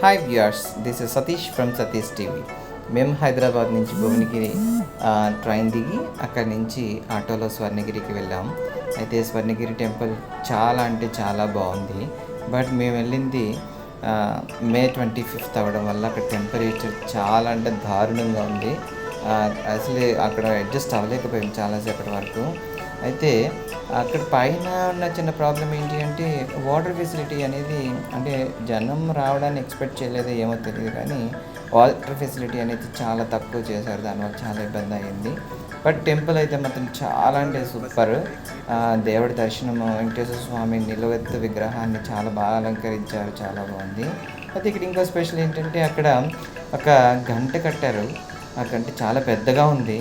Hi viewers, this is Satish from Satish TV. మేము హైదరాబాద్ నుంచి Bhuvanagiri train దిగి అక్కడి నుంచి ఆటోలో స్వర్ణగిరికి వెళ్ళాం. అయితే స్వర్ణగిరి టెంపుల్ చాలా అంటే చాలా బాగుంది. బట్ మేము వెళ్ళింది మే 25th అవ్వడం వల్ల అక్కడ టెంపరేచర్ చాలా అంటే దారుణంగా ఉంది. అసలు అక్కడ అడ్జస్ట్ అవ్వలేకపోయాం చాలాసేపటి వరకు. అయితే అక్కడ పైన ఉన్న చిన్న ప్రాబ్లం ఏంటి అంటే వాటర్ ఫెసిలిటీ అనేది, అంటే జనం రావడాన్ని ఎక్స్పెక్ట్ చేయలేదో ఏమో తెలియదు, కానీ వాటర్ ఫెసిలిటీ అనేది చాలా తక్కువ చేశారు. దానివల్ల చాలా ఇబ్బంది అయ్యింది. బట్ టెంపుల్ అయితే మాత్రం చాలా అంటే సూపర్. దేవుడి దర్శనము, వెంకటేశ్వర స్వామి నిలువెత్తు విగ్రహాన్ని చాలా బాగా అలంకరించారు, చాలా బాగుంది. అయితే ఇక్కడ ఇంకో స్పెషల్ ఏంటంటే అక్కడ ఒక గంట కట్టారు. ఆ గంట చాలా పెద్దగా ఉంది.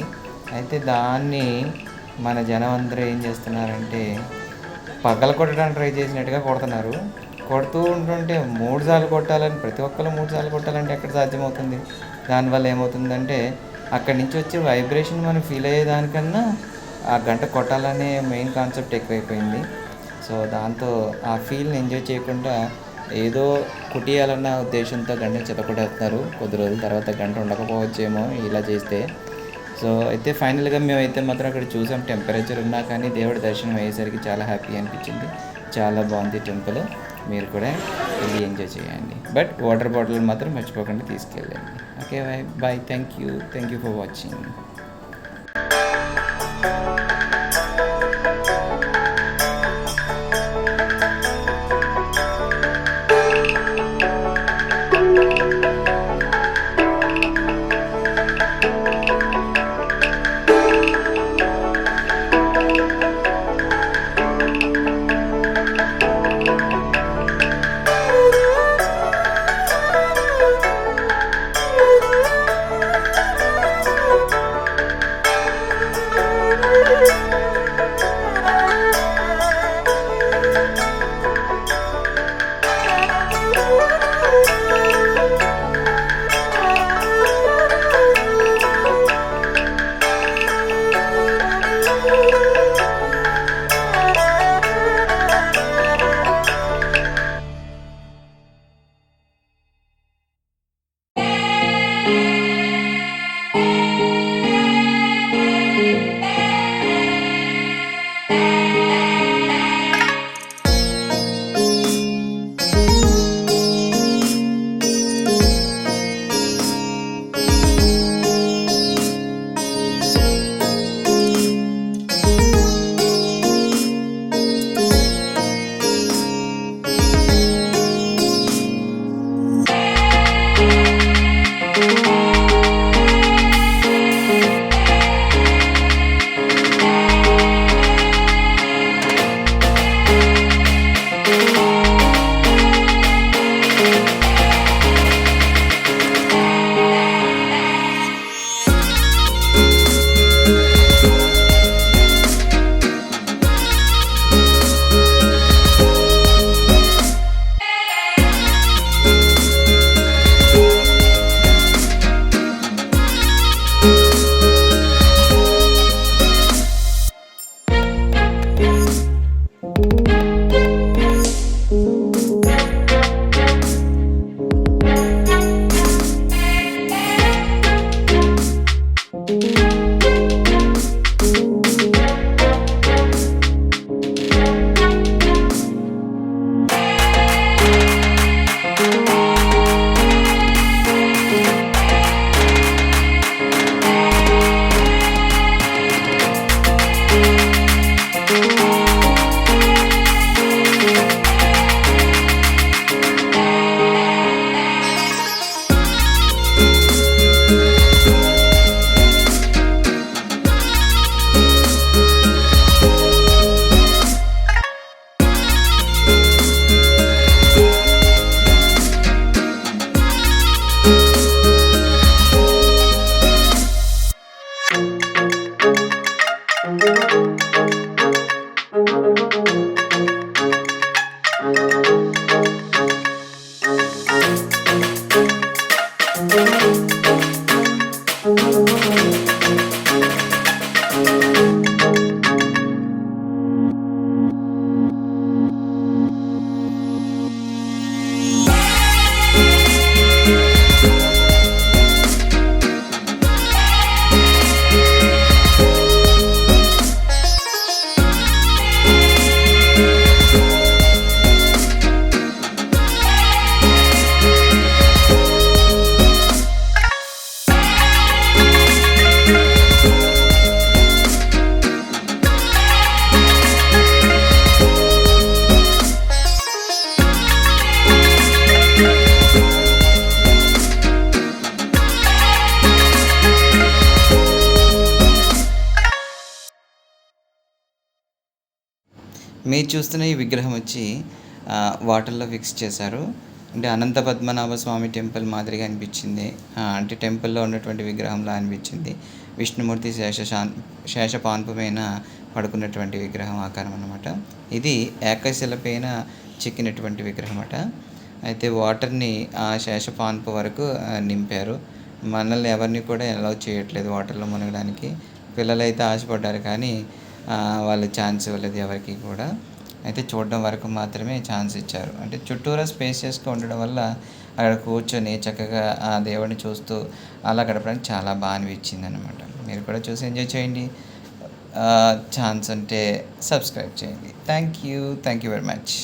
అయితే దాన్ని మన జనం అందరూ ఏం చేస్తున్నారంటే పగల కొట్టడానికి ట్రై చేసినట్టుగా కొడుతున్నారు. కొడుతూ ఉంటుంటే 3 సార్లు కొట్టాలని, ప్రతి ఒక్కరు 3 సార్లు కొట్టాలంటే ఎక్కడ సాధ్యమవుతుంది? దానివల్ల ఏమవుతుందంటే అక్కడి నుంచి వచ్చే వైబ్రేషన్ మనం ఫీల్ అయ్యేదానికన్నా ఆ గంట కొట్టాలనే మెయిన్ కాన్సెప్ట్ ఎక్కువైపోయింది. సో దాంతో ఆ ఫీల్ని ఎంజాయ్ చేయకుండా ఏదో కుట్టియాలన్న ఉద్దేశంతో గంటని చెతకొట్టేస్తున్నారు. కొద్ది రోజుల తర్వాత గంట ఉండకపోవచ్చేమో ఇలా చేస్తే. సో అయితే ఫైనల్గా మేమైతే మాత్రం అక్కడ చూసాం. టెంపరేచర్ ఉన్నా కానీ దేవుడి దర్శనం అయ్యేసరికి చాలా హ్యాపీ అనిపించింది. చాలా బాగుంది టెంపుల్. మీరు కూడా వెళ్ళి ఎంజాయ్ చేయండి. బట్ వాటర్ బాటిల్ మాత్రం మర్చిపోకుండా తీసుకెళ్ళండి. Okay, bye. Thank you for watching. మీరు చూస్తున్న ఈ విగ్రహం వచ్చి వాటర్‌లో ఫిక్స్ చేశారు. అంటే అనంత పద్మనాభ స్వామి టెంపుల్ మాదిరిగా అనిపించింది. అంటే టెంపుల్‌లో ఉన్నటువంటి విగ్రహంలా అనిపించింది. విష్ణుమూర్తి శేషపాన్పు పైన పడుకున్నటువంటి విగ్రహం ఆకారం అన్నమాట. ఇది ఏకశిల పైన చెక్కినటువంటి విగ్రహం అట. అయితే వాటర్‌ని ఆ శేషపాన్పు వరకు నింపారు. మనల్ని ఎవరిని కూడా అలౌ చేయట్లేదు వాటర్‌లో మునగడానికి. పిల్లలైతే ఆశపడ్డారు కానీ వాళ్ళు ఛాన్స్ ఇవ్వలేదు ఎవరికీ కూడా. అయితే చూడడం వరకు మాత్రమే ఛాన్స్ ఇచ్చారు. అంటే చుట్టూరా స్పేషియస్‌గా ఉండడం వల్ల అక్కడ కూర్చొని చక్కగా ఆ దేవుడిని చూస్తూ అలా గడపడానికి చాలా అనిపించిందనమాట. మీరు కూడా చూసి ఎంజాయ్ చేయండి. ఛాన్స్ ఉంటే సబ్స్క్రైబ్ చేయండి. Thank you very much.